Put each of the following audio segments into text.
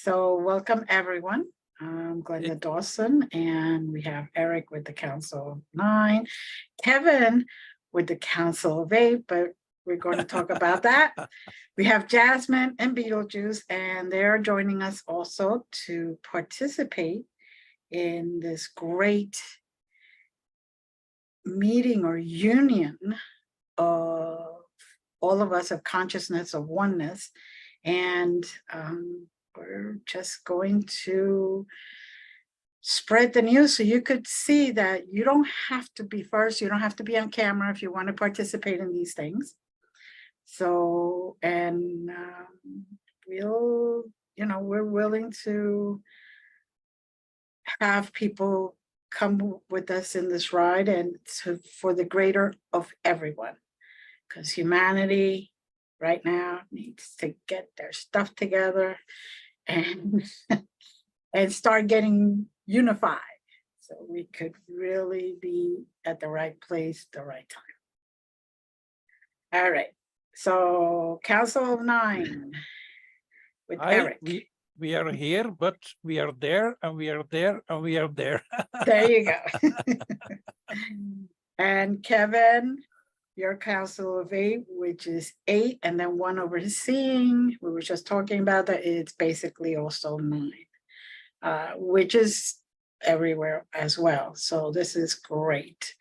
So welcome everyone. I'm Glenda Dawson, and we have Eric with the Council of 9, Kevin with the Council of 8, but we're going to talk about that. We have Jasmine and Beetlejuice, and they're joining us also to participate in this great meeting or union of all of us of consciousness of oneness. And we're just going to spread the news so you could see that you don't have to be first, you don't have to be on camera if you want to participate in these things. So, and we're willing to have people come with us in this ride, and for the greater of everyone, because humanity right now needs to get their stuff together and and start getting unified so we could really be at the right place, the right time. All right, so Council of 9 with Eric. We are here, but we are there, and we are there, and we are there. There you go. And Kevin, your Council of 8, which is 8, and then 1 overseeing. We were just talking about that. It's basically also 9, which is everywhere as well. So this is great.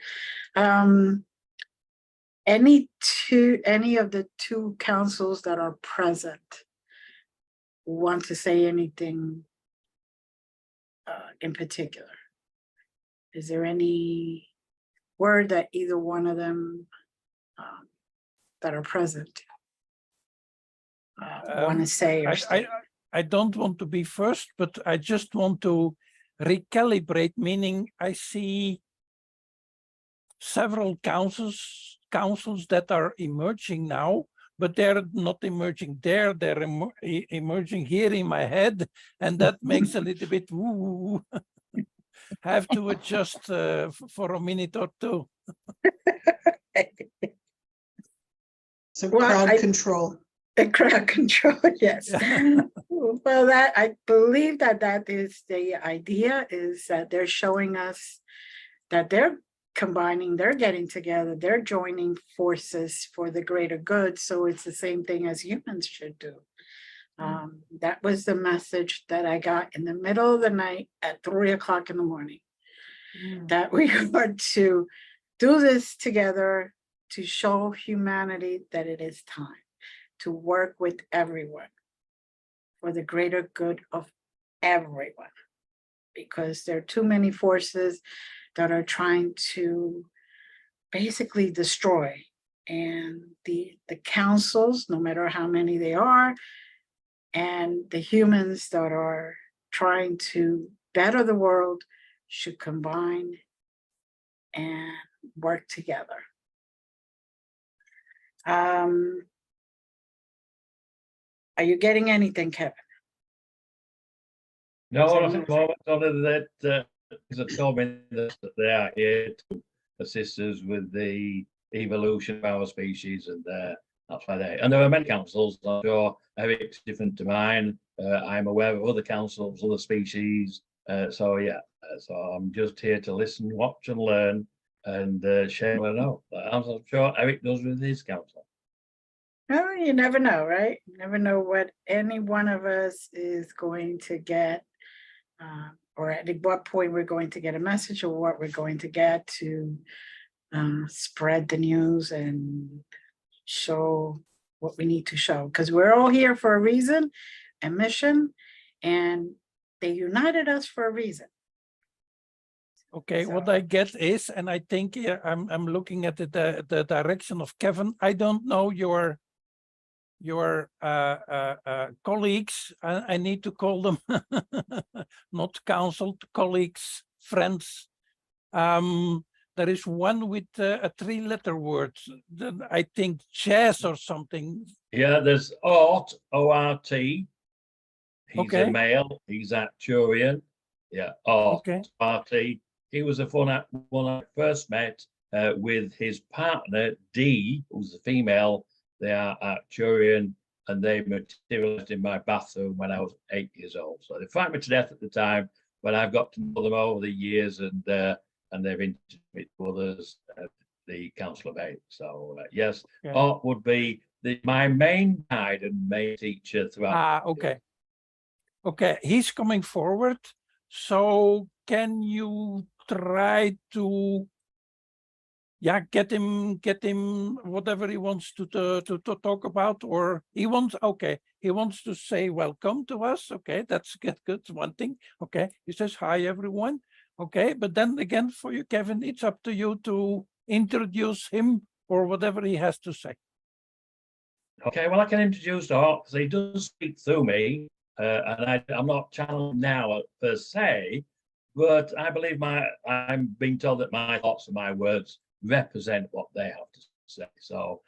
Any of the 2 councils that are present want to say anything in particular? Is there any word that either one of them that are present want to say? Or I don't want to be first, but I just want to recalibrate, meaning I see several councils that are emerging now, but they're not emerging there, they're emerging here in my head, and that makes a little bit woo. Have to adjust for a minute or 2. So crowd control. The crowd control, yes. Well, that I believe that is the idea, is that they're showing us that they're combining, they're getting together, they're joining forces for the greater good. So it's the same thing as humans should do. That was the message that I got in the middle of the night at 3 o'clock in the morning, that we are to do this together to show humanity that it is time to work with everyone for the greater good of everyone, because there are too many forces that are trying to basically destroy. And the councils, no matter how many they are, and the humans that are trying to better the world should combine and work together. Are you getting anything, Kevin? No, nothing at the moment, other than that told me that they are here to assist us with the evolution of our species, and that's why they. And there are many councils. I'm sure Eric's different to mine. I'm aware of other councils, other species. So yeah, so I'm just here to listen, watch, and learn, and share what I know. As I'm sure Eric does with his council. Oh, you never know, right? You never know what any one of us is going to get, or at what point we're going to get a message, or what we're going to get to spread the news and show what we need to show. Because we're all here for a reason, a mission, and they united us for a reason. Okay, what I get is, and I think I'm looking at the direction of Kevin. I don't know your colleagues. I need to call them not council, colleagues, friends. there is one with a 3-letter word. I think chess or something. Yeah, there's Ort, O-R-T. He's Okay. a male. He's Acturian. Yeah, Ort, Okay. O-R-T. He was the one I first met with his partner, Dee, who's a female. They are Acturian, and they materialized in my bathroom when I was 8 years old. So they frightened me to death at the time, but I've got to know them over the years, and they've introduced me to others, the Council of 8. So yes, Okay. Art would be my main guide and main teacher throughout. Okay. Okay, he's coming forward. So can you try to, yeah, get him whatever he wants to talk about, or he wants to say welcome to us. Okay, that's good. One thing. Okay, he says hi everyone. Okay, but then again for you, Kevin, it's up to you to introduce him or whatever he has to say. Okay, well, I can introduce Art because he does speak through me, and I'm not channeling now per se, but I believe I'm being told that my thoughts and my words represent what they have to say. So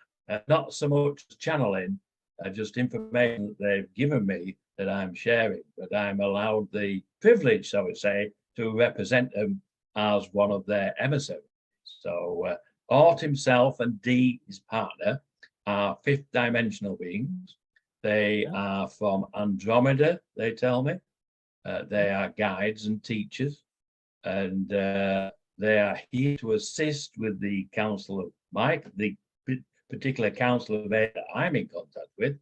not so much channeling, just information that they've given me that I'm sharing, but I'm allowed the privilege, so I would say, to represent them as one of their emissaries. So Art himself and Dee, his partner, are 5th dimensional beings. They are from Andromeda, they tell me. They are guides and teachers, and they are here to assist with the Council of Mike, the particular Council of 8 that I'm in contact with,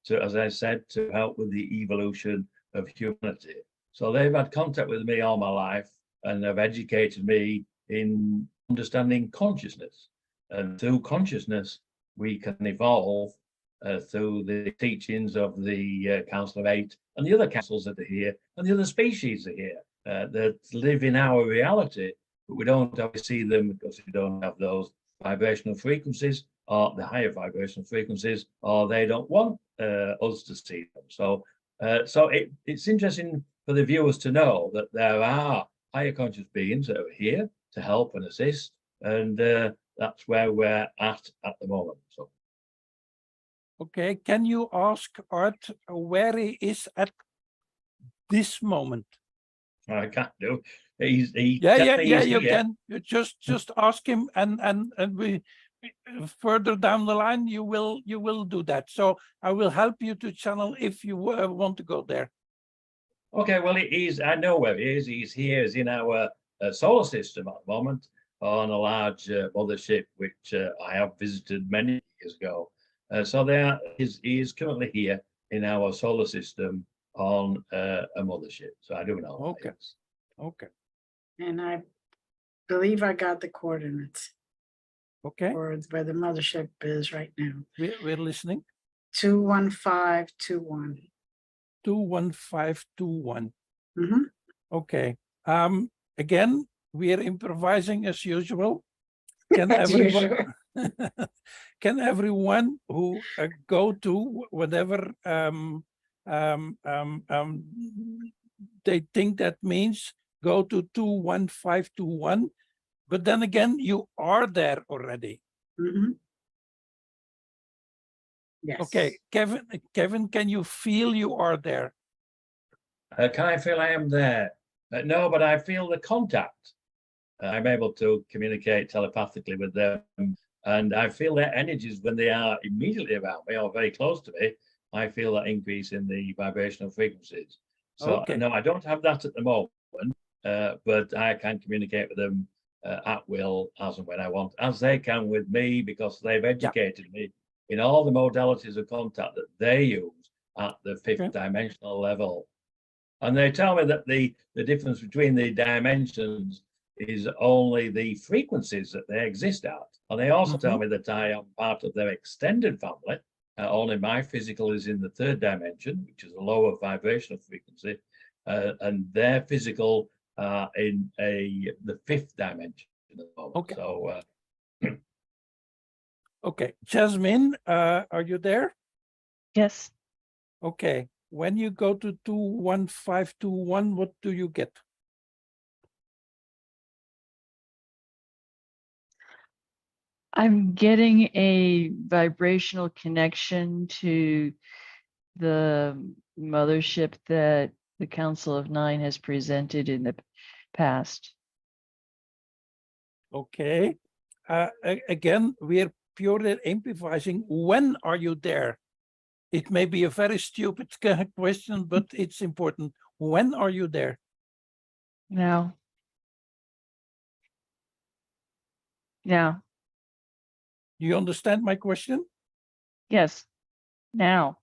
to, as I said, to help with the evolution of humanity. So they've had contact with me all my life and have educated me in understanding consciousness. And through consciousness, we can evolve through the teachings of the Council of 8 and the other councils that are here and the other species that are here that live in our reality, but we don't always see them because we don't have those vibrational frequencies or the higher vibrational frequencies, or they don't want us to see them. So, it's interesting for the viewers to know that there are higher conscious beings that are here to help and assist, and that's where we're at the moment. So, okay, can you ask Art where he is at this moment? I can't do. Yeah, you can. You just ask him, and we further down the line you will do that. So I will help you to channel if you want to go there. Okay, well, I know where he is. He's here, he's in our solar system at the moment on a large mothership, which I have visited many years ago. So he is currently here in our solar system on a mothership. So I do know. Okay. Yes. Okay. And I believe I got the coordinates Okay. for where the mothership is right now. We're listening. 21521. 21521. Mm-hmm. Okay. Again, we are improvising as usual. Can As everyone usual. can everyone who go to whatever they think that means, go to 21521, but then again you are there already. Mm-hmm. Yes. Okay, Kevin, can you feel you are there? Can I feel I am there? No, but I feel the contact. I'm able to communicate telepathically with them, and I feel their energies when they are immediately around me or very close to me. I feel that increase in the vibrational frequencies. So Okay. no, I don't have that at the moment, but I can communicate with them at will, as and when I want, as they can with me, because they've educated me in all the modalities of contact that they use at the 5th dimensional level. And they tell me that the difference between the dimensions is only the frequencies that they exist at. And they also tell me that I am part of their extended family. Only my physical is in the 3rd dimension, which is a lower vibrational frequency, and their physical in the 5th dimension at the moment. Okay. So, okay, Jasmine, are you there? Yes. Okay, when you go to 21521, what do you get? I'm getting a vibrational connection to the mothership that the Council of Nine has presented in the past. Okay. Again, we're purely improvising. When are you there? It may be a very stupid question, but it's important. When are you there? Now. Now. You understand my question? Yes. Now.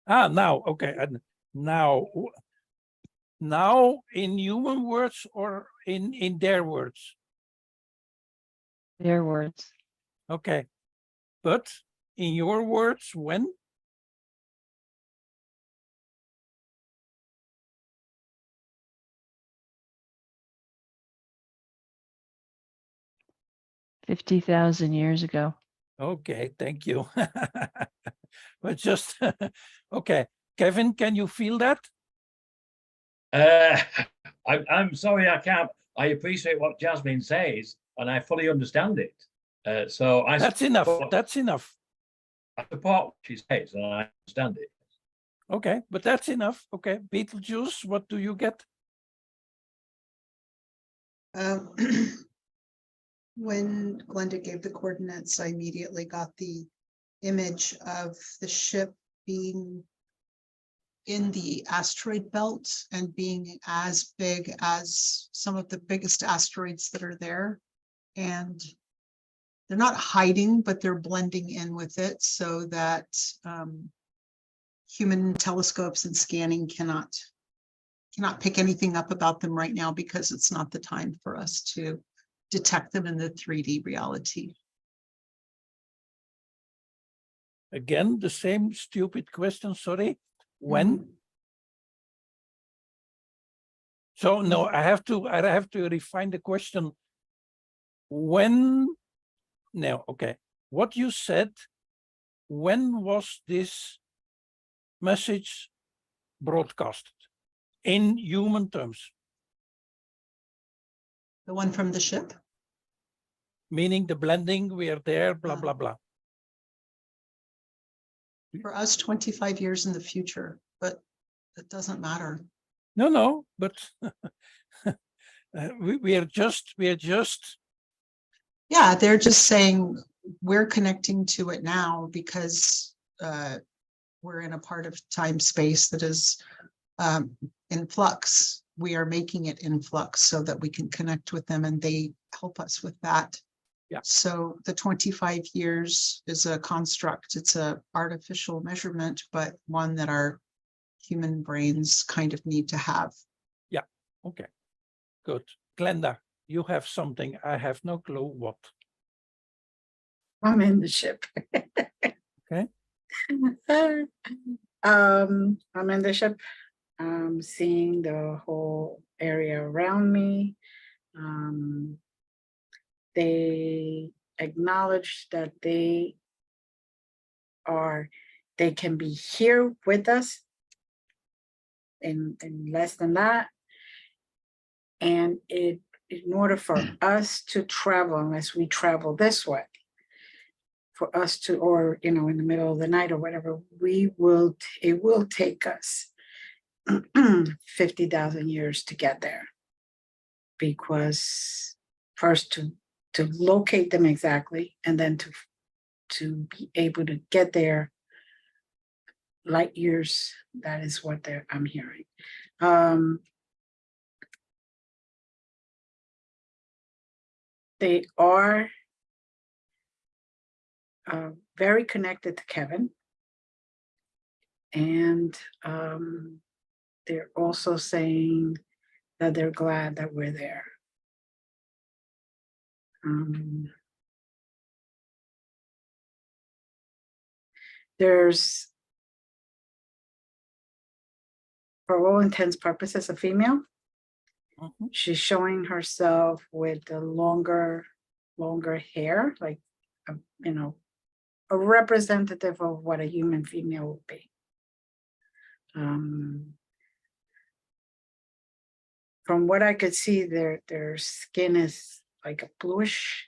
Ah, now, okay. And now in human words or in their words? Their words. Okay. But in your words, when? $50,000 years ago. Okay, thank you. But just, okay. Kevin, can you feel that? I'm sorry, I can't. I appreciate what Jasmine says, and I fully understand it. So I That's enough. That's enough. I support what she says, and I understand it. Okay, but that's enough. Okay, Beetlejuice, what do you get? When Glenda gave the coordinates, I immediately got the image of the ship being in the asteroid belt and being as big as some of the biggest asteroids that are there. And they're not hiding, but they're blending in with it so that human telescopes and scanning cannot pick anything up about them right now, because it's not the time for us to detect them in the 3D reality. Again, the same stupid question, sorry. When? So no, I have to refine the question. When? No, okay. What you said, when was this message broadcasted in human terms? The one from the ship? Meaning the blending, we are there, blah, blah, blah. For us, 25 years in the future, but it doesn't matter. No, but we are just. Yeah, they're just saying we're connecting to it now because we're in a part of time space that is in flux. We are making it in flux so that we can connect with them, and they help us with that. Yeah. So the 25 years is a construct. It's a artificial measurement, but one that our human brains kind of need to have. Yeah. Okay. Good. Glenda, you have something. I have no clue what. I'm in the ship. Okay. I'm in the ship. I'm seeing the whole area around me. They acknowledge that they can be here with us in less than that. And in order for us to travel, unless we travel this way, for us to, or, in the middle of the night or whatever, it will take us 50,000 years to get there. Because first to locate them exactly, and then to be able to get there light years. That is what I'm hearing. They are very connected to Kevin, and they're also saying that they're glad that we're there. There's, for all intents and purposes, a female. She's showing herself with the longer hair, like a representative of what a human female would be. From what I could see, their skin is like a bluish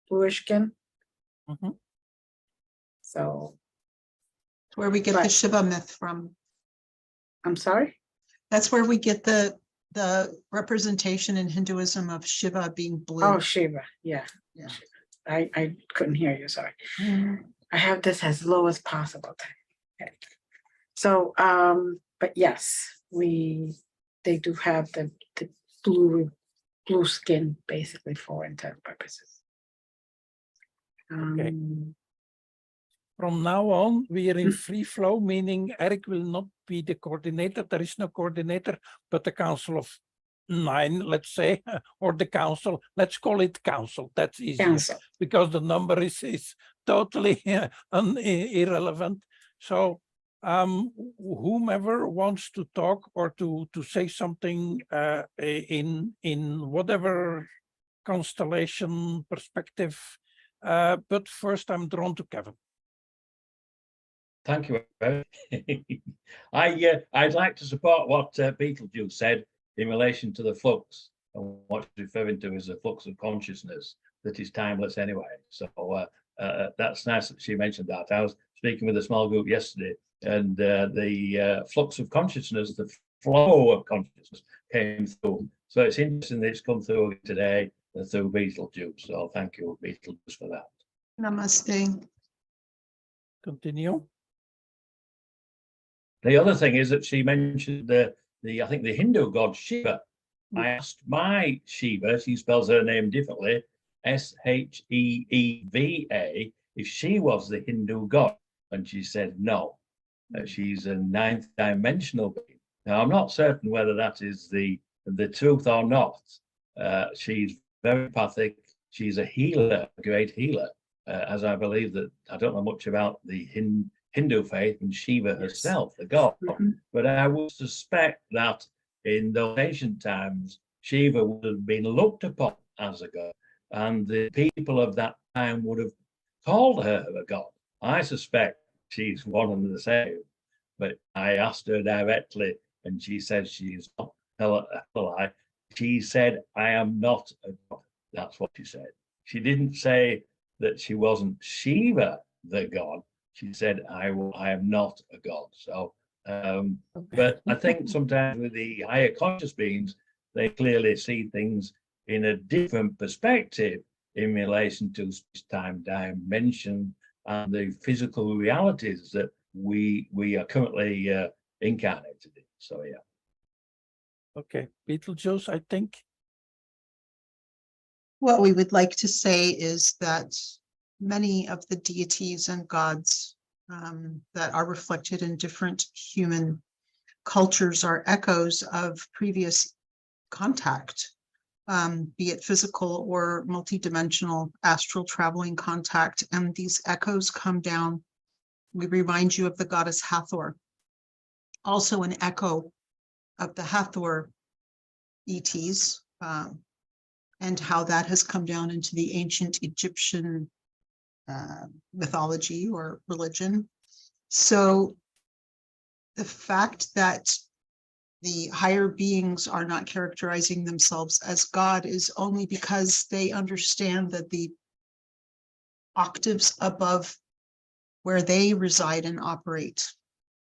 bluish skin. Mhm. So, Where we get the Right. Shiva myth from. I'm sorry? That's where we get the representation in Hinduism of Shiva being blue. Oh, Shiva, yeah. Yeah. I couldn't hear you, sorry. I have this as low as possible. Okay. So, but yes, they do have the blue skin basically for intent purposes. Okay. Um, From now on, we are in free flow, meaning Eric will not be the coordinator. There is no coordinator, but the Council of 9, let's say, or the council. Let's call it council. That's easier Council. because the number is totally irrelevant. So whomever wants to talk or to say something in whatever constellation perspective, but first I'm drawn to Kevin. Thank you. I'd like to support what Beetlejuice said in relation to the flux and what she's referring to as a flux of consciousness that is timeless anyway. So that's nice that she mentioned that. I was speaking with a small group yesterday, and the flux of consciousness, the flow of consciousness came through. So it's interesting that it's come through today through Beetlejuice. So thank you, Beetlejuice, for that. Namaste. Continue. The other thing is that she mentioned the I think the Hindu god Shiva. I asked my Shiva, she spells her name differently, Sheeva, if she was the Hindu god, and she said no, she's a 9th dimensional being. Now I'm not certain whether that is the truth or not. She's very empathic. She's a healer, a great healer, as I believe that I don't know much about the Hindu faith and Shiva herself, the god. But I would suspect that in those ancient times, Shiva would have been looked upon as a god, and the people of that time would have called her a god. I suspect she's one and the same, but I asked her directly, and she said she's not a lie. She said, I am not a god. That's what she said. She didn't say that she wasn't Shiva, the god. She said, I am not a god. So, but I think sometimes with the higher conscious beings, they clearly see things in a different perspective in relation to space-time dimension and the physical realities that we are currently incarnated in. So, yeah. Okay, Beetlejuice, I think. What we would like to say is that many of the deities and gods that are reflected in different human cultures are echoes of previous contact, be it physical or multidimensional astral traveling contact. And these echoes come down. We remind you of the goddess Hathor, also an echo of the Hathor ETs, and how that has come down into the ancient Egyptian mythology or religion. So the fact that the higher beings are not characterizing themselves as God is only because they understand that the octaves above where they reside and operate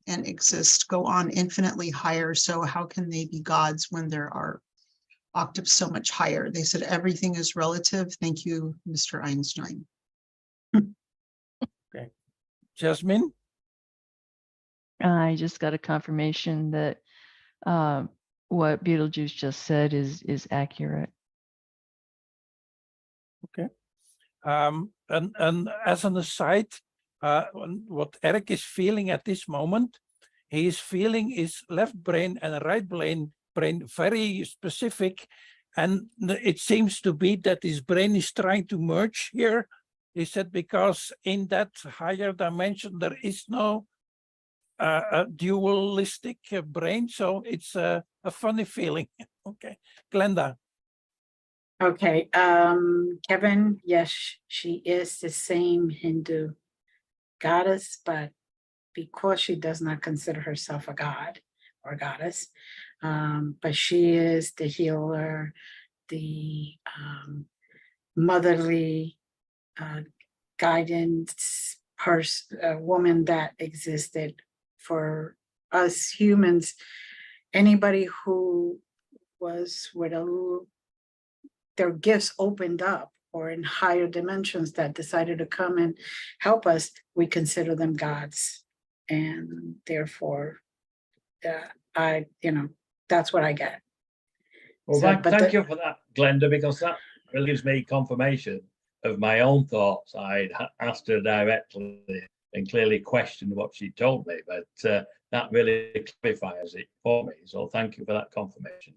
and exist go on infinitely higher. So how can they be gods when there are octaves so much higher? They said everything is relative. Thank you, Mr. Einstein. Okay. Jasmine? I just got a confirmation that what Beetlejuice just said is accurate. Okay. And as an aside, what Eric is feeling at this moment, he is feeling his left brain and right brain very specific, and it seems to be that his brain is trying to merge here. He said because in that higher dimension there is no a dualistic brain, so it's a funny feeling. Okay, Glenda. Okay, Kevin, yes, she is the same Hindu goddess, but because she does not consider herself a god or goddess, but she is the healer, the motherly guidance woman that existed for us humans. Anybody who was with their gifts opened up or in higher dimensions that decided to come and help us, we consider them gods. And therefore, that's what I get. Well, So, thank you for that, Glenda, because that really gives me confirmation of my own thoughts. I'd asked her directly and clearly questioned what she told me, but that really clarifies it for me. So thank you for that confirmation.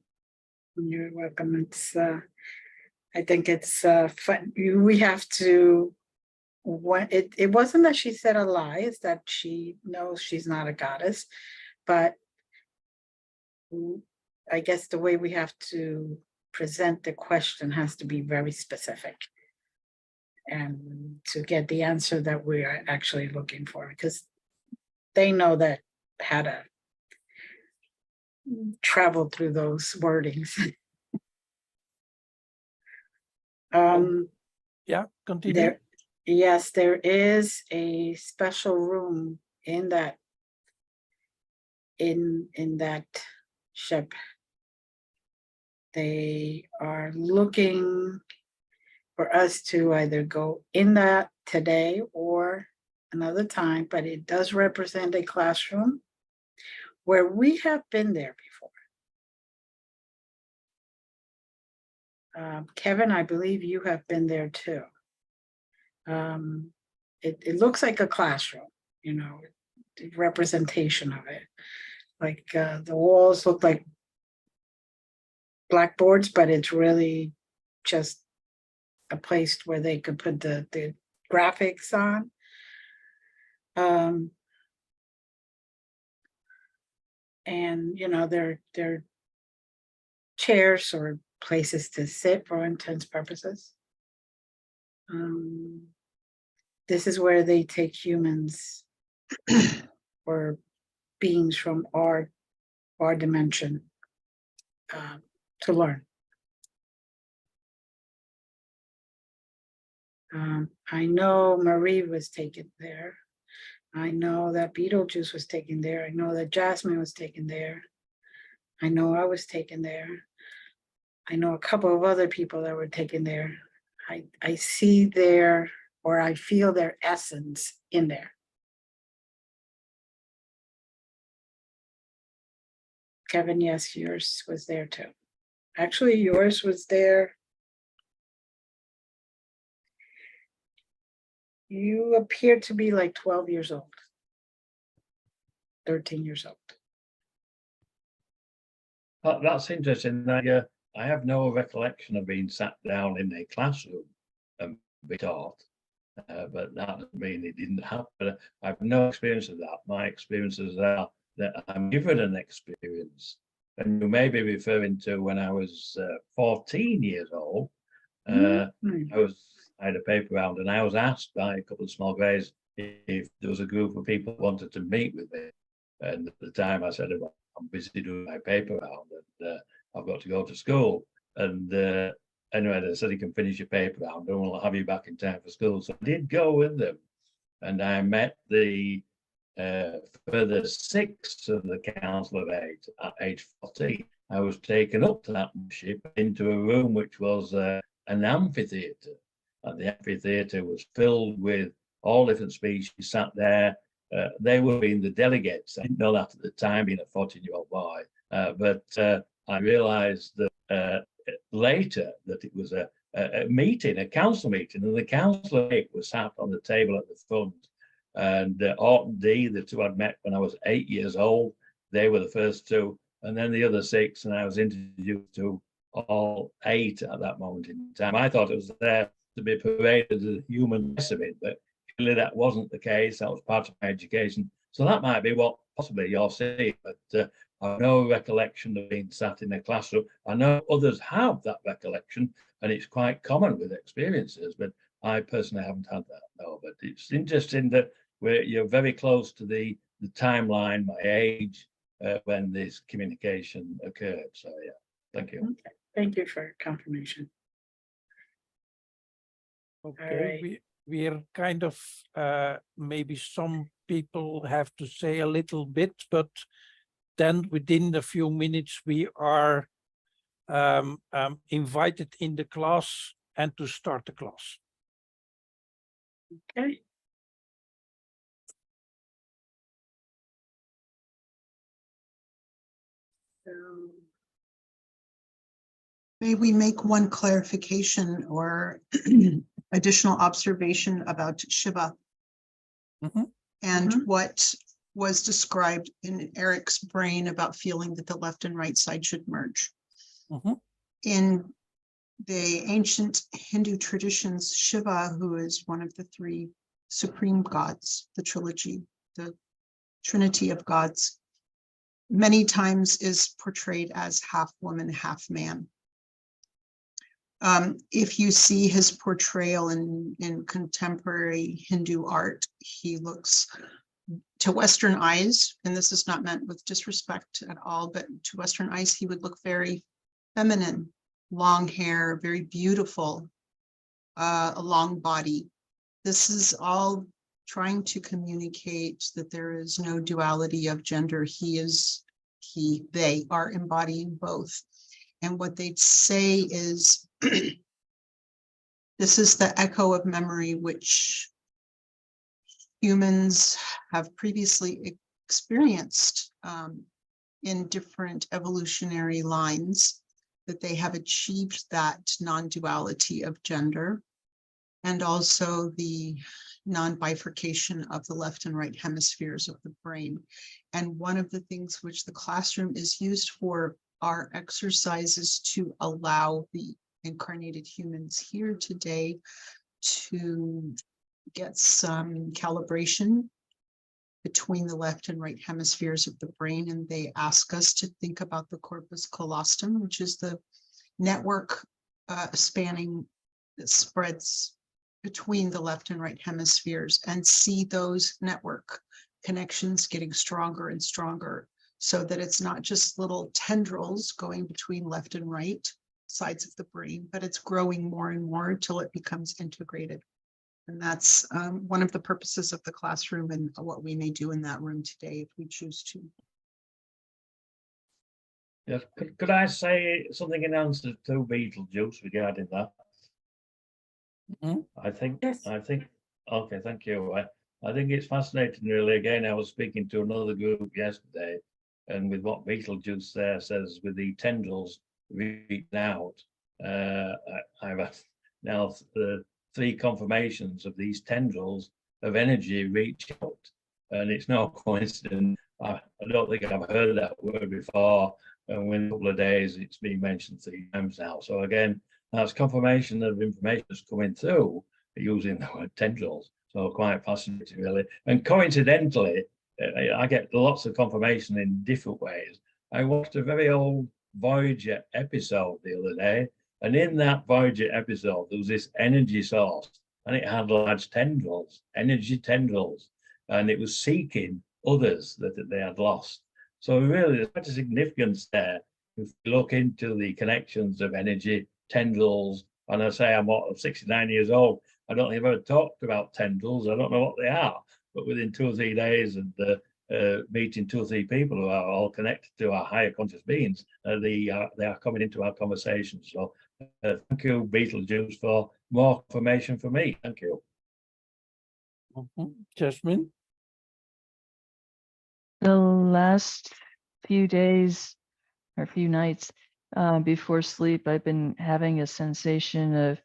You're welcome. It's I think it's fun. We have to. It wasn't that she said a lie; it's that she knows she's not a goddess, but I guess the way we have to present the question has to be very specific, and to get the answer that we are actually looking for, because they know that how to travel through those wordings. Yeah, continue. Yes, there is a special room in that ship. They are looking for us to either go in that today or another time, but it does represent a classroom where we have been there before. Kevin, I believe you have been there too. It looks like a classroom, the representation of it. Like the walls look like blackboards, but it's really just a place where they could put the graphics on. And they're chairs or places to sit for all intents purposes. This is where they take humans or beings from our dimension to learn. I know Marie was taken there. I know that Beetlejuice was taken there. I know that Jasmine was taken there. I know I was taken there. I know a couple of other people that were taken there. I see their, or I feel their essence in there. Kevin, yes, yours was there too. Actually, yours was there. You appear to be like 12 years old, 13 years old. That's interesting. I have no recollection of being sat down in a classroom and be taught, but that doesn't mean it didn't happen. I have no experience of that. My experiences are that I'm given an experience, and you may be referring to when I was 14 years old. I had a paper round, and I was asked by a couple of small grades if there was a group of people who wanted to meet with me. And at the time I said, well, I'm busy doing my paper round and I've got to go to school. And anyway, they said, you can finish your paper round and we'll have you back in time for school. So I did go with them, and I met the further 6 of the Council of 8 at age 14. I was taken up to that ship into a room which was an amphitheatre, and the amphitheatre was filled with all different species sat there. They were being the delegates. I didn't know that at the time, being a 14-year-old boy, but I realised that later that it was a meeting, a council meeting, and the Council of 8 was sat on the table at the front. And Orton D, the 2 I'd met when I was 8 years old, they were the first 2, and then the other 6, and I was introduced to all 8 at that moment in time. I thought it was there to be paraded as a human race of it, but clearly that wasn't the case. That was part of my education. So that might be what possibly you're saying, but I have no recollection of being sat in a classroom. I know others have that recollection, and it's quite common with experiences, but I personally haven't had that, no. But it's interesting that you're very close to the timeline, my age, when this communication occurred. So yeah, thank you. Okay. Thank you for confirmation. Okay, right. we're kind of, maybe some people have to say a little bit, but then within a few minutes, we are invited in the class and to start the class. Okay. So, May we make one clarification or additional observation about Shiva Mhm. and Mhm. what was described in Eric's brain about feeling that the left and right side should merge. Mhm. In the ancient Hindu traditions, Shiva, who is one of the three supreme gods, the trilogy, the trinity of gods, many times is portrayed as half woman, half man. If you see his portrayal in contemporary Hindu art, he looks, to Western eyes, and this is not meant with disrespect at all, but to Western eyes, he would look very feminine, long hair, very beautiful, a long body. This is all trying to communicate that there is no duality of gender. They are embodying both. And what they'd say is, this is the echo of memory, which humans have previously experienced in different evolutionary lines, that they have achieved that non-duality of gender and also the non-bifurcation of the left and right hemispheres of the brain. And one of the things which the classroom is used for are exercises to allow the incarnated humans here today to get some calibration between the left and right hemispheres of the brain. And they ask us to think about the corpus callosum, which is the network spanning that spreads between the left and right hemispheres, and see those network connections getting stronger and stronger, so that it's not just little tendrils going between left and right sides of the brain, but it's growing more and more until it becomes integrated. And that's one of the purposes of the classroom and what we may do in that room today if we choose to. Yes, could I say something in answer to Beetlejuice regarding that? Mhm. I think, Yes. okay, thank you. I think it's fascinating, really. Again, I was speaking to another group yesterday, and with what Beetlejuice there says, with the tendrils reaching out, I've had now 3 confirmations of these tendrils of energy reach out, and it's no coincidence. I don't think I've heard that word before, and within a couple of days, it's been mentioned 3 times now. So again, that's confirmation of information that's coming through using the word tendrils. So quite fascinating, really. And coincidentally, I get lots of confirmation in different ways. I watched a very old Voyager episode the other day, and in that Voyager episode, there was this energy source, and it had large tendrils, energy tendrils, and it was seeking others that they had lost. So really, there's quite a significance there. If you look into the connections of energy, tendrils, and I say I'm 69 years old. I don't think I've ever talked about tendrils. I don't know what they are, but within 2 or 3 days and meeting 2 or 3 people who are all connected to our higher conscious beings, they are coming into our conversation. So thank you, Beetlejuice, for more information for me. Thank you. Mhm. Jasmine? The last few days or few nights before sleep, I've been having a sensation of,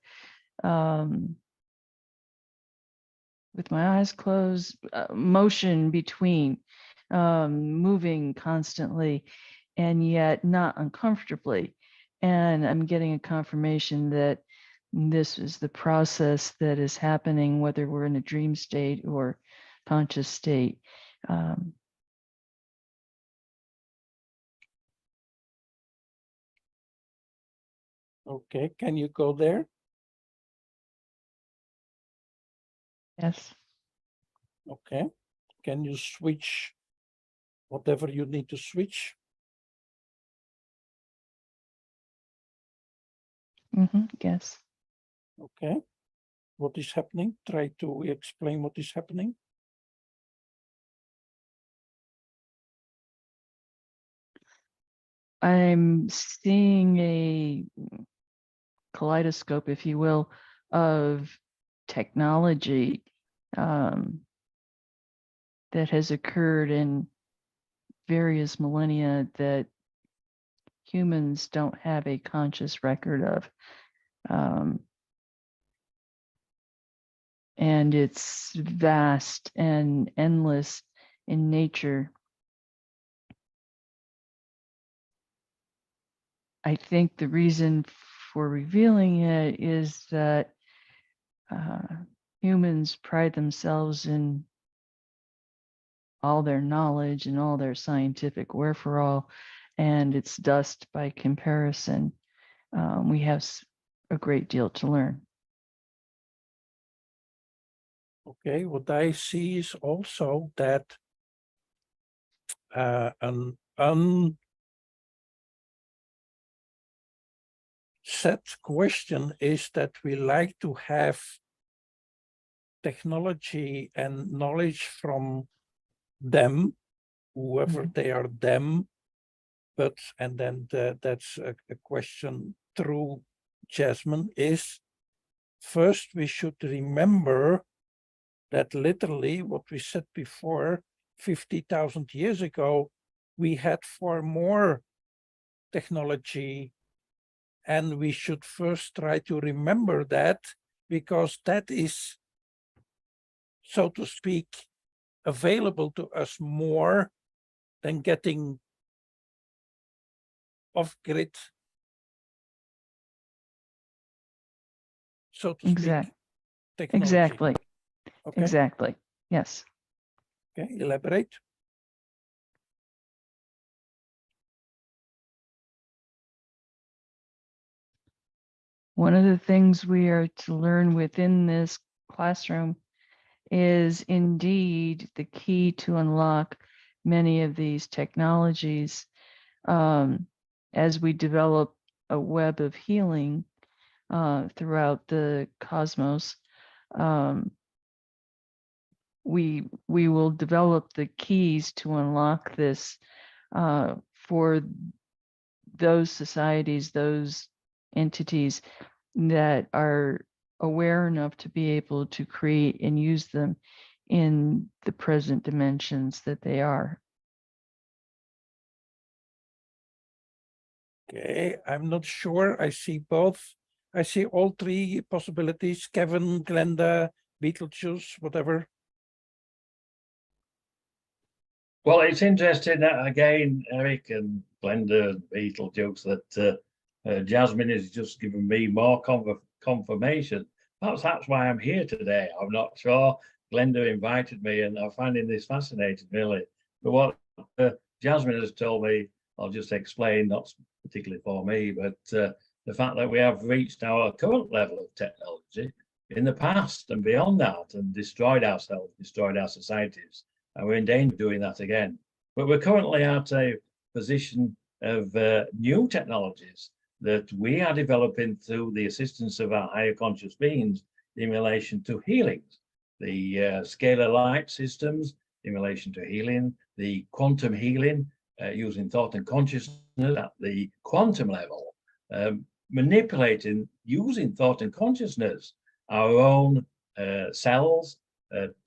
with my eyes closed, motion between, moving constantly, and yet not uncomfortably. And I'm getting a confirmation that this is the process that is happening, whether we're in a dream state or conscious state. Okay, can you go there? Yes. Okay. Can you switch whatever you need to switch? Yes. Okay. what is happening? Try to explain what is happening. I'm seeing a kaleidoscope, if you will, of technology that has occurred in various millennia that humans don't have a conscious record of. And it's vast and endless in nature. I think the reason for revealing it is that humans pride themselves in all their knowledge and all their scientific wherefore, and it's dust by comparison. We have a great deal to learn. Okay, what I see is also that an unsaid question is that we like to have technology and knowledge from them, whoever they are them, but, and then that's a question through Jasmine, is first we should remember that literally what we said before, 50,000 years ago, we had far more technology, and we should first try to remember that, because that is, so to speak, available to us more than getting off-grid, so to speak, technology. Exactly. Okay. Exactly. Yes. Okay, elaborate. One of the things we are to learn within this classroom is indeed the key to unlock many of these technologies. As we develop a web of healing throughout the cosmos, we will develop the keys to unlock this for those societies, those entities that are aware enough to be able to create and use them in the present dimensions that they are. Okay, I'm not sure. I see both. I see all three possibilities. Kevin, Glenda, Beetlejuice, whatever. Well, it's interesting that again, Eric and Glenda, Beetlejuice, that Jasmine has just given me more confirmation. Perhaps that's why I'm here today. I'm not sure. Glenda invited me, and I'm finding this fascinating, really. But what Jasmine has told me, I'll just explain, not particularly for me, but the fact that we have reached our current level of technology in the past and beyond that, and destroyed ourselves, destroyed our societies. And we're in danger of doing that again. But we're currently at a position of new technologies that we are developing through the assistance of our higher conscious beings in relation to healings, the scalar light systems in relation to healing, the quantum healing using thought and consciousness at the quantum level, manipulating, using thought and consciousness, our own cells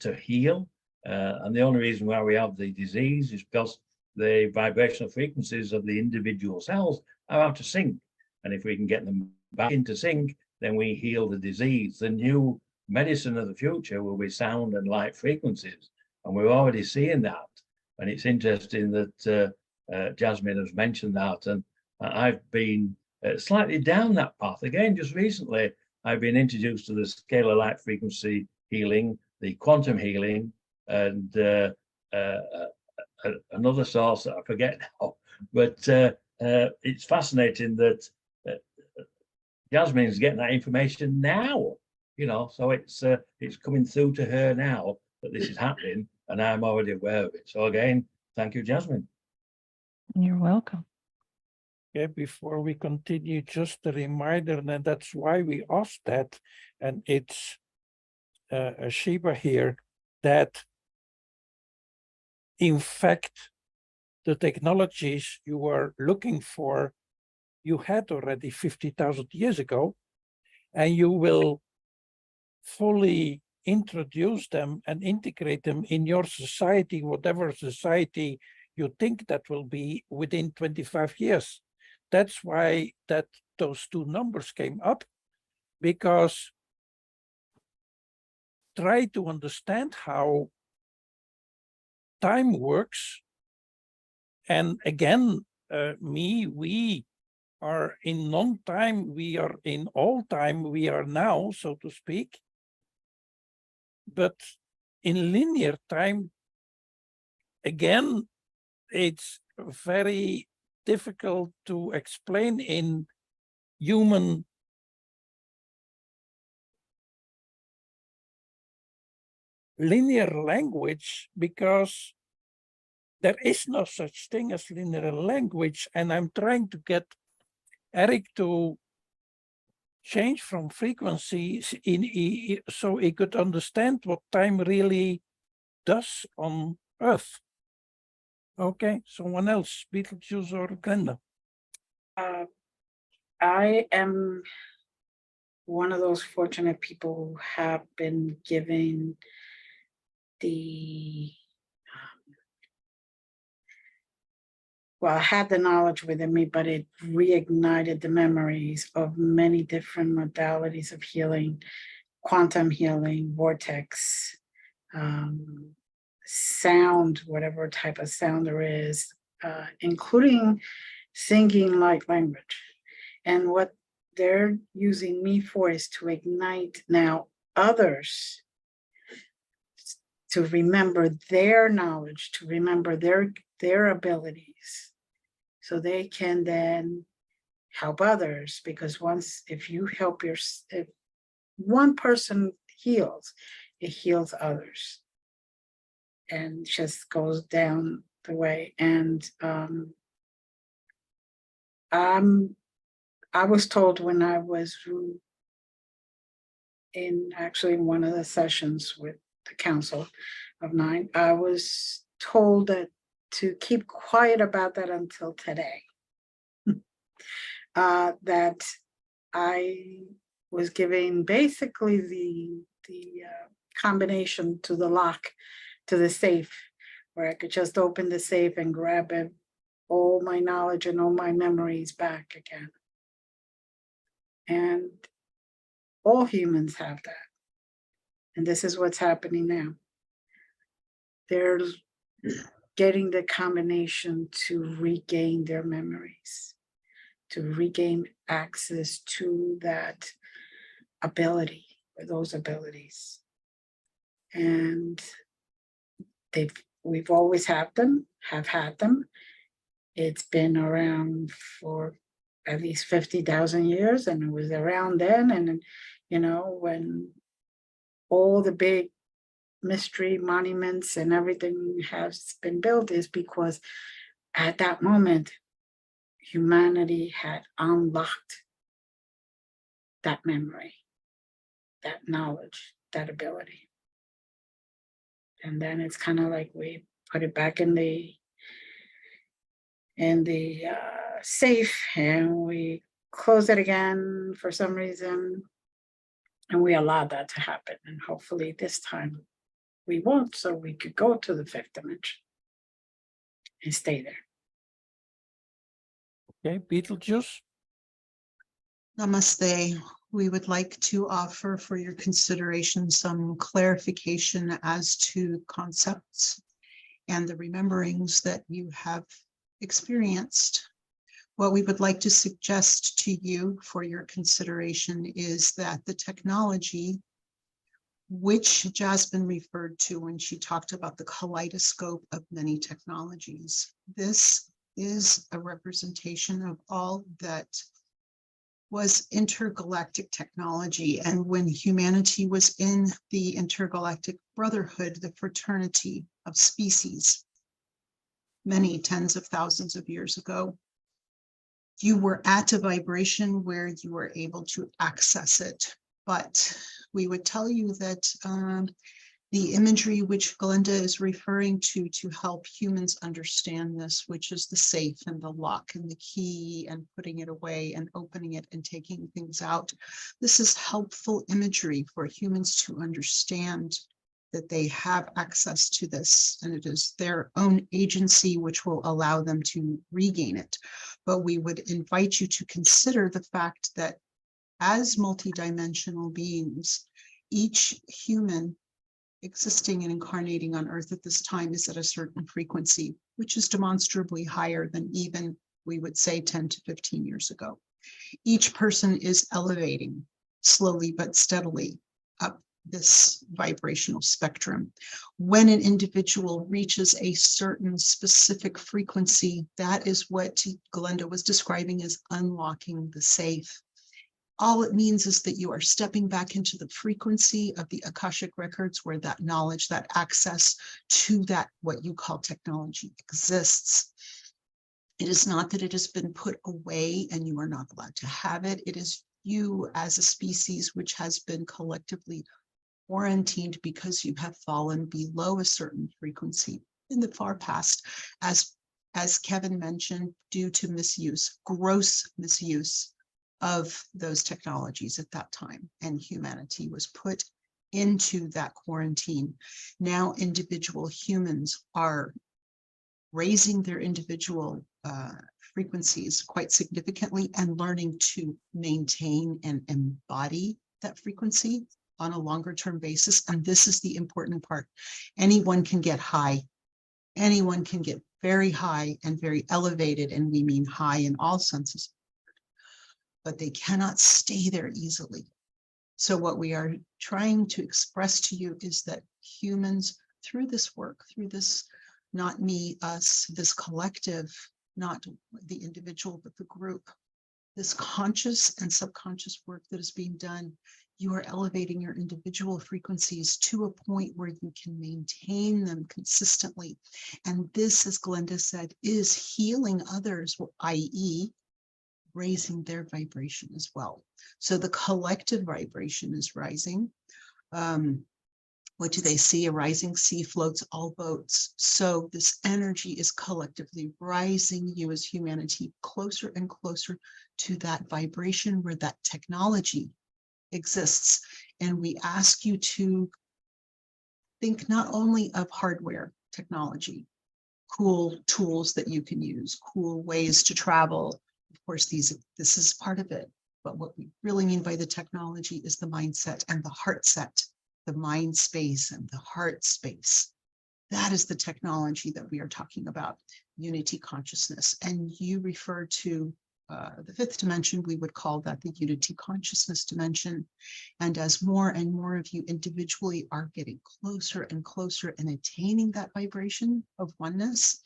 to heal. And the only reason why we have the disease is because the vibrational frequencies of the individual cells are out of sync. And if we can get them back into sync, then we heal the disease. The new medicine of the future will be sound and light frequencies. And we're already seeing that. And it's interesting that Jasmine has mentioned that. And I've been slightly down that path. Again, just recently, I've been introduced to the scalar light frequency healing, the quantum healing, and another source that I forget now. But it's fascinating that Jasmine's getting that information now, you know, so it's coming through to her now that this is happening, and I'm already aware of it. So again, thank you, Jasmine. You're welcome. Okay, before we continue, just a reminder, and that's why we asked that, and it's Sheba here, that in fact, the technologies you are looking for, you had already 50,000 years ago, and you will fully introduce them and integrate them in your society, whatever society you think that will be within 25 years. That's why those two numbers came up, because try to understand how time works. And again, we are in non-time, we are in all time, we are now, so to speak. But in linear time, again, it's very difficult to explain in human linear language, because there is no such thing as linear language. And I'm trying to get Eric to change from frequencies so he could understand what time really does on Earth. Okay, someone else, Beetlejuice or Glenda? I am one of those fortunate people who have been given the well, I had the knowledge within me, but it reignited the memories of many different modalities of healing, quantum healing, vortex, sound, whatever type of sound there is, including singing light language. And what they're using me for is to ignite now others to remember their knowledge, to remember their abilities, so they can then help others. Because if one person heals, it heals others, and just goes down the way. And I was told when I was in actually one of the sessions with the Council of Nine, I was told that to keep quiet about that until today. That I was giving basically the combination to the lock to the safe, where I could just open the safe and grab all my knowledge and all my memories back again. And all humans have that. And this is what's happening now. They're getting the combination to regain their memories, to regain access to that ability, or those abilities. And we've always have had them. It's been around for at least 50,000 years, and it was around then. And when all the big mystery monuments and everything has been built, is because at that moment humanity had unlocked that memory, that knowledge, that ability. And then it's kind of like we put it back in the safe, and we close it again for some reason, and we allowed that to happen. And hopefully this time we won't, so we could go to the fifth dimension and stay there. Okay, Beetlejuice. Namaste. We would like to offer for your consideration some clarification as to concepts and the rememberings that you have experienced. What we would like to suggest to you for your consideration is that the technology, which Jasmine referred to when she talked about the kaleidoscope of many technologies, this is a representation of all that was intergalactic technology. And when humanity was in the intergalactic brotherhood, the fraternity of species, many tens of thousands of years ago, you were at a vibration where you were able to access it. But we would tell you that the imagery which Glenda is referring to help humans understand this, which is the safe and the lock and the key and putting it away and opening it and taking things out. This is helpful imagery for humans to understand that they have access to this, and it is their own agency which will allow them to regain it. But we would invite you to consider the fact that as multidimensional beings, each human existing and incarnating on Earth at this time is at a certain frequency, which is demonstrably higher than even, we would say, 10 to 15 years ago. Each person is elevating slowly but steadily up this vibrational spectrum. When an individual reaches a certain specific frequency, that is what Glenda was describing as unlocking the safe. All it means is that you are stepping back into the frequency of the Akashic records where that knowledge, that access to that, what you call technology, exists. It is not that it has been put away and you are not allowed to have it. It is you as a species which has been collectively quarantined because you have fallen below a certain frequency in the far past, as Kevin mentioned, due to misuse, gross misuse of those technologies at that time, and humanity was put into that quarantine. Now individual humans are raising their individual frequencies quite significantly and learning to maintain and embody that frequency on a longer term basis. And this is the important part. Anyone can get high. Anyone can get very high and very elevated, and we mean high in all senses, but they cannot stay there easily. So what we are trying to express to you is that humans, through this work, through this, not me, us, this collective, not the individual, but the group, this conscious and subconscious work that is being done, you are elevating your individual frequencies to a point where you can maintain them consistently. And this, as Glenda said, is healing others, i.e., raising their vibration as well. So the collective vibration is rising. What do they see? A rising sea floats all boats. So this energy is collectively rising you as humanity closer and closer to that vibration where that technology exists. And we ask you to think not only of hardware technology, cool tools that you can use, cool ways to travel. Of course, this is part of it, but what we really mean by the technology is the mindset and the heart set, the mind space and the heart space. That is the technology that we are talking about, unity consciousness. And you refer to the fifth dimension, we would call that the unity consciousness dimension. And as more and more of you individually are getting closer and closer and attaining that vibration of oneness,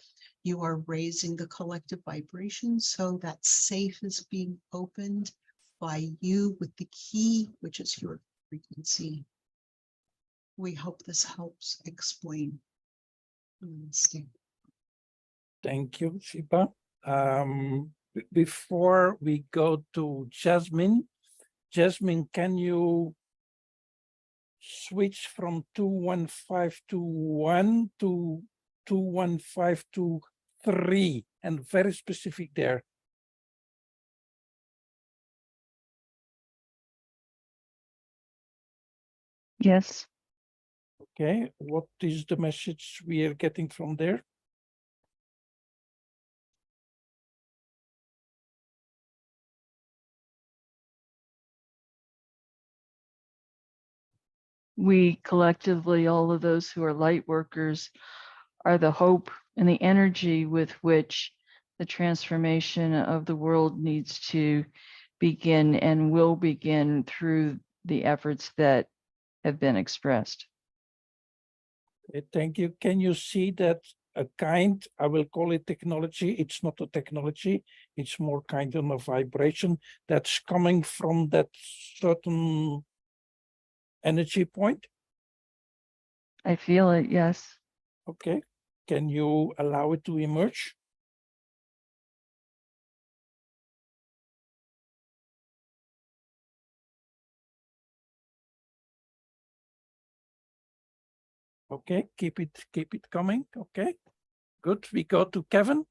you are raising the collective vibration so that safe is being opened by you with the key, which is your frequency. We hope this helps explain. Thank you, Shiba. Before we go to Jasmine, can you switch from 21521 to 21523 and very specific there? Yes. Okay, what is the message we are getting from there? We collectively, all of those who are light workers, are the hope and the energy with which the transformation of the world needs to begin and will begin through the efforts that have been expressed. Okay, thank you. Can you see that a kind, I will call it technology, it's not a technology, it's more kind of a vibration that's coming from that certain energy point? I feel it, yes. Okay, can you allow it to emerge? Okay, keep it coming. Okay, good. We go to Kevin.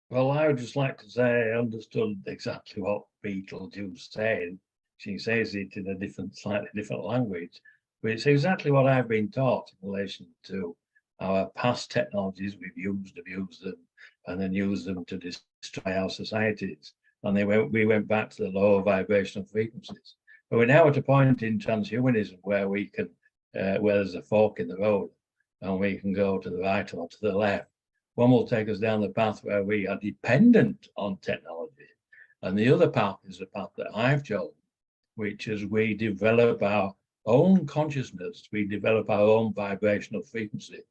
Well, I would just like to say I understood exactly what Beetlejuice said. She says it in a slightly different language, but it's exactly what I've been taught in relation to our past technologies. We've used, abused them, and then used them to destroy our societies. And we went back to the lower vibrational frequencies. But we're now at a point in transhumanism where we can, where there's a fork in the road, and we can go to the right or to the left. One will take us down the path where we are dependent on technology. And the other path is the path that I've chosen, which is we develop our own consciousness, we develop our own vibrational frequency.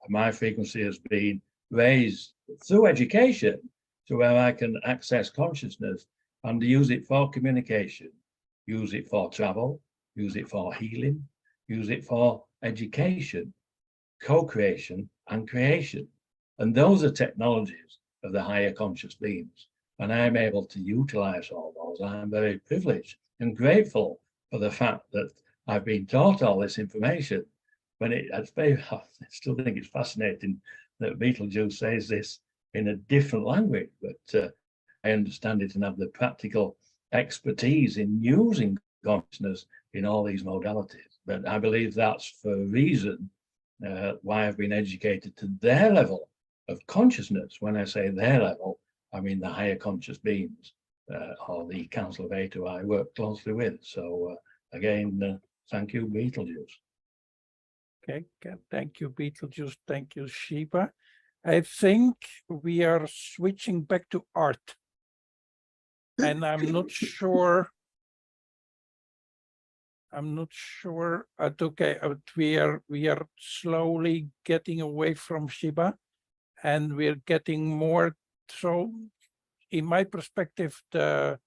And my frequency has been raised through education to where I can access consciousness and use it for communication, use it for travel, use it for healing, use it for education, co-creation and creation. And those are technologies of the higher conscious beings. And I'm able to utilize all those. I'm very privileged and grateful for the fact that I've been taught all this information. When I still think it's fascinating that Beetlejuice says this in a different language, but I understand it and have the practical expertise in using consciousness in all these modalities. But I believe that's for a reason why I've been educated to their level of consciousness. When I say their level, I mean the higher conscious beings or the Council of Eight who I work closely with. So again, thank you, Beetlejuice. Okay, thank you, Beetlejuice. Thank you, Sheba. I think we are switching back to Art. And I'm not sure. Okay, we are slowly getting away from Sheba, and we're getting more. So, in my perspective, the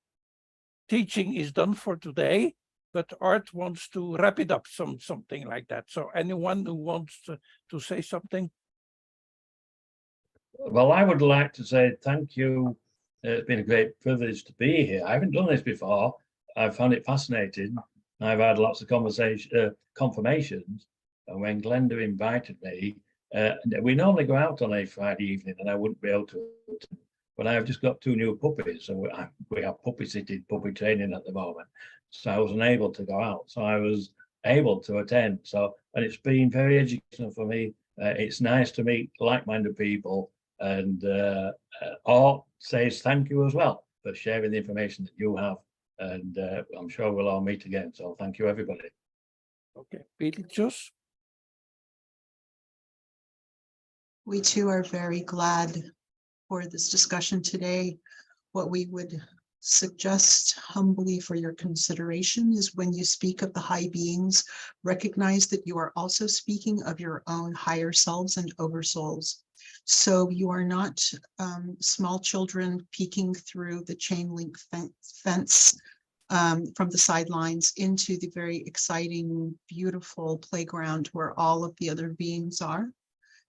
teaching is done for today, but Art wants to wrap it up, something like that. So, anyone who wants to say something? Well, I would like to say thank you. It's been a great privilege to be here. I haven't done this before. I found it fascinating. I've had lots of confirmations. And when Glenda invited me, we normally go out on a Friday evening and I wouldn't be able to. But I've just got 2 new puppies, and we have puppy training at the moment. So I was unable to go out. So I was able to attend. So, and it's been very educational for me. It's nice to meet like-minded people, and Art says thank you as well for sharing the information that you have. And I'm sure we'll all meet again. So thank you, everybody. Okay, Beetlejuice. We too are very glad for this discussion today. What we would suggest humbly for your consideration is when you speak of the high beings, recognize that you are also speaking of your own higher selves and oversouls. So you are not small children peeking through the chain link fence from the sidelines into the very exciting, beautiful playground where all of the other beings are.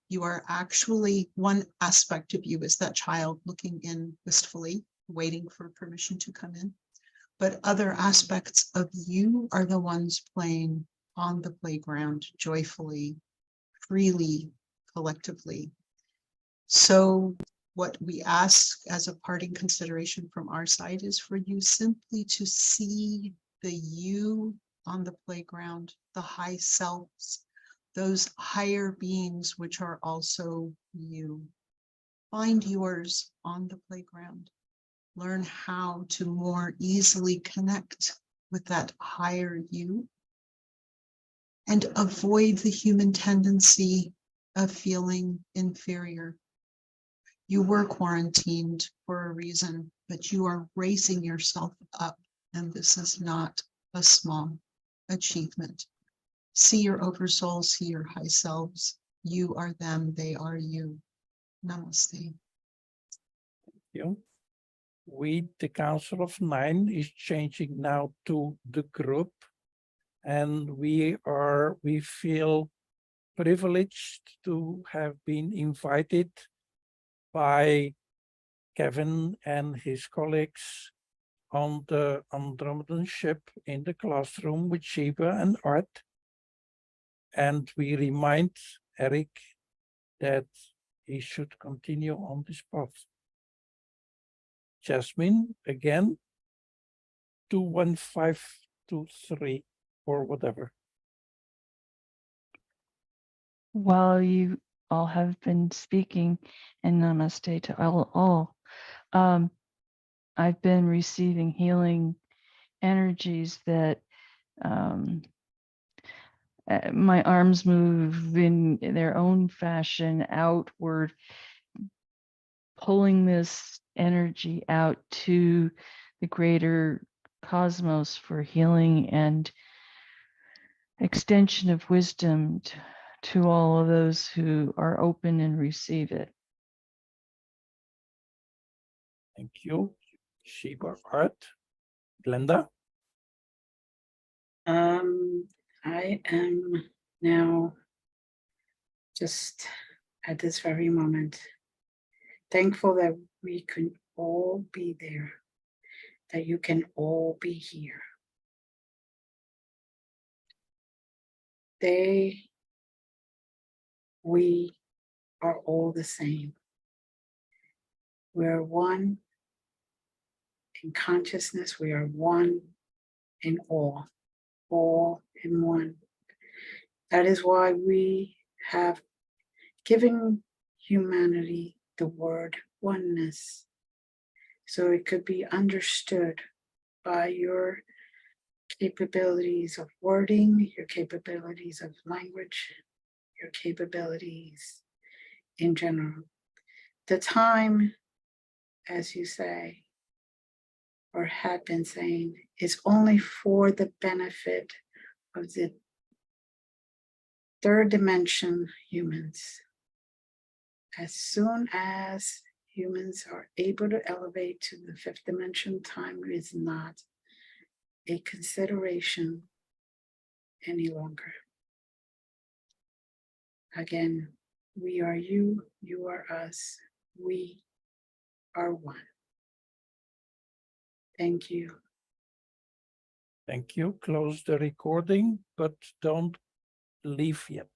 You are actually, one aspect of you is that child looking in wistfully, waiting for permission to come in. But other aspects of you are the ones playing on the playground joyfully, freely, collectively. So what we ask as a parting consideration from our side is for you simply to see the you on the playground, the high selves, those higher beings which are also you. Find yours on the playground. Learn how to more easily connect with that higher you, and avoid the human tendency of feeling inferior. You were quarantined for a reason, but you are raising yourself up, and this is not a small achievement. See your oversouls, see your high selves. You are them, they are you. Namaste. Thank you. We, the Council of Nine, is changing now to the group, and we feel privileged to have been invited by Kevin and his colleagues on the Andromedan ship in the classroom with Sheba and Art. And we remind Eric that he should continue on this path. Jasmine, again, 21523 or whatever. While you all have been speaking, and namaste to all, I've been receiving healing energies that my arms move in their own fashion outward, pulling this energy out to the greater cosmos for healing and extension of wisdom to all of those who are open and receive it. Thank you. Shiba Art. Glenda. I am now just at this very moment thankful that we can all be there, that you can all be here. We are all the same. We're one in consciousness, we are one in all in one. That is why we have given humanity the word oneness, so it could be understood by your capabilities of wording, your capabilities of language, your capabilities in general. The time, as you say, or had been saying, is only for the benefit of the third dimension humans. As soon as humans are able to elevate to the fifth dimension, time is not a consideration any longer. Again, we are you, you are us, we are one. Thank you. Thank you. Close the recording, but don't leave yet.